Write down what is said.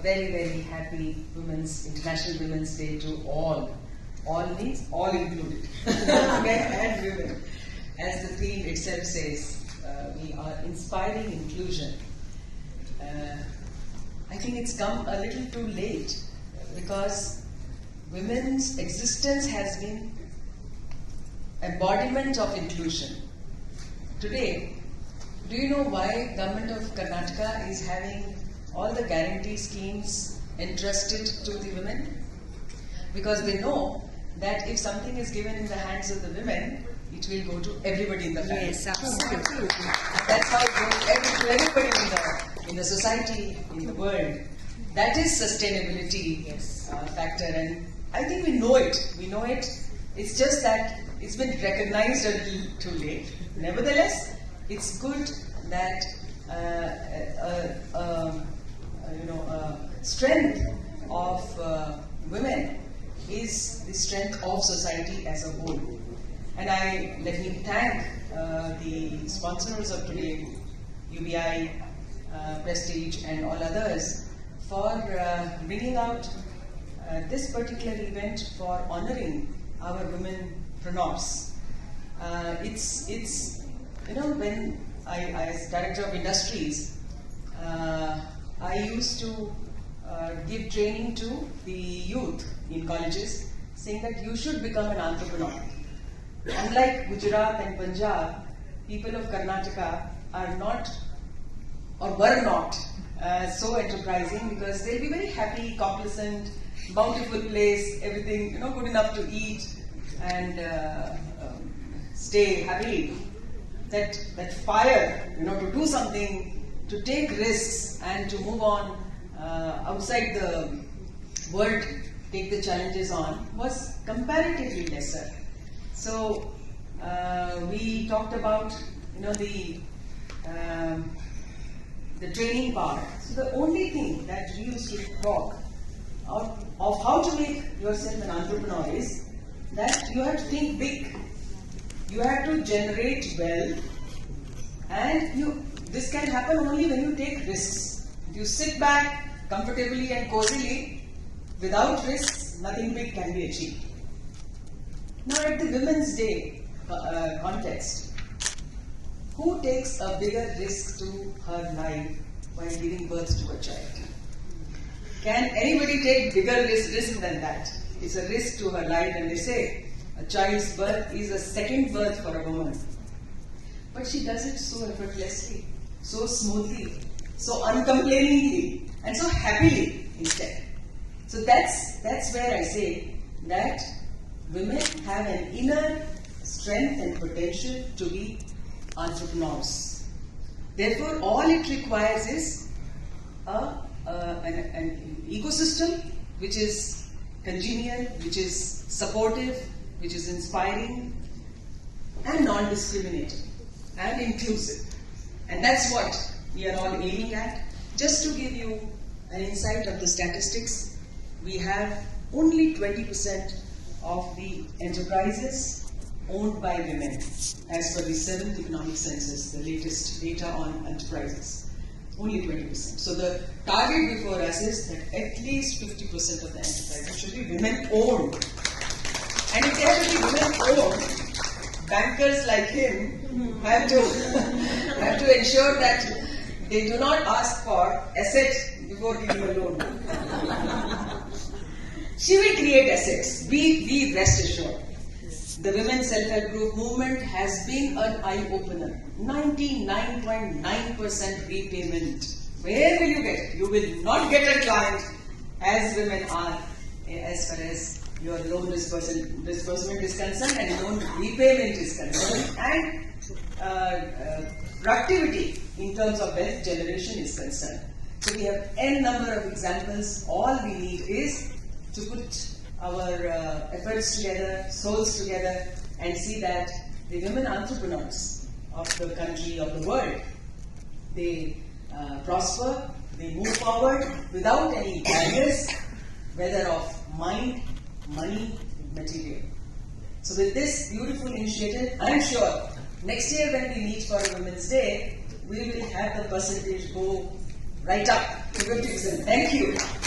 very, very happy International Women's Day to all. All means all included, men and women. As the theme itself says, we are inspiring inclusion. I think it's come a little too late because women's existence has been embodiment of inclusion. Today, do you know why Government of Karnataka is having all the guarantee schemes entrusted to the women? Because they know that if something is given in the hands of the women, it will go to everybody in the family. Yes, absolutely. That's how it goes to everybody in the society, in the world. That is sustainability factor, and I think we know it. We know it. It's just that it's been recognized a little too late. Nevertheless, it's good that strength of women is the strength of society as a whole. And let me thank the sponsors of today, UBI, Prestige, and all others, for bringing out this particular event for honoring our womenpreneurs. It's when I as Director of Industries, I used to give training to the youth in colleges, saying that you should become an entrepreneur. Unlike Gujarat and Punjab, people of Karnataka are not or were not so enterprising because they'll be very happy, complacent, bountiful place, everything good enough to eat and stay happily. That fire, to do something, to take risks and to move on outside the world, take the challenges on, was comparatively lesser. So we talked about the training part. So the only thing that we used to talk of how to make yourself an entrepreneur is that you have to think big. You have to generate wealth, and this can happen only when you take risks. If you sit back comfortably and cozily, without risks, nothing big can be achieved. Now at the Women's Day context, who takes a bigger risk to her life while giving birth to a child? Can anybody take bigger risk than that? It's a risk to her life, and they say a child's birth is a second birth for a woman. But she does it so effortlessly, so smoothly, so uncomplainingly, and so happily instead. So that's where I say that women have an inner strength and potential to be entrepreneurs. Therefore, all it requires is an ecosystem which is congenial, which is supportive, which is inspiring and non-discriminating and inclusive. And that's what we are all aiming at. Just to give you an insight of the statistics, we have only 20% of the enterprises owned by women as per the 7th Economic Census, the latest data on enterprises. Only 20%. So the target before us is that at least 50% of the enterprises should be women-owned. And if they have to be women-owned, bankers like him have to ensure that they do not ask for asset before giving a loan. She will create assets. Be rest assured. The Women's Self-Help Group movement has been an eye-opener. 99.9% repayment. Where will you get it? You will not get a client as women are as far as your loan disbursement is concerned and loan repayment is concerned, and productivity in terms of wealth generation is concerned. So we have n number of examples. All we need is to put our efforts together, souls together, and see that the women entrepreneurs of the country, of the world, they prosper, they move forward without any barriers, whether of mind, money, material. So with this beautiful initiative, I am sure next year when we meet for Women's Day, we will have the percentage go right up to 50%. Thank you.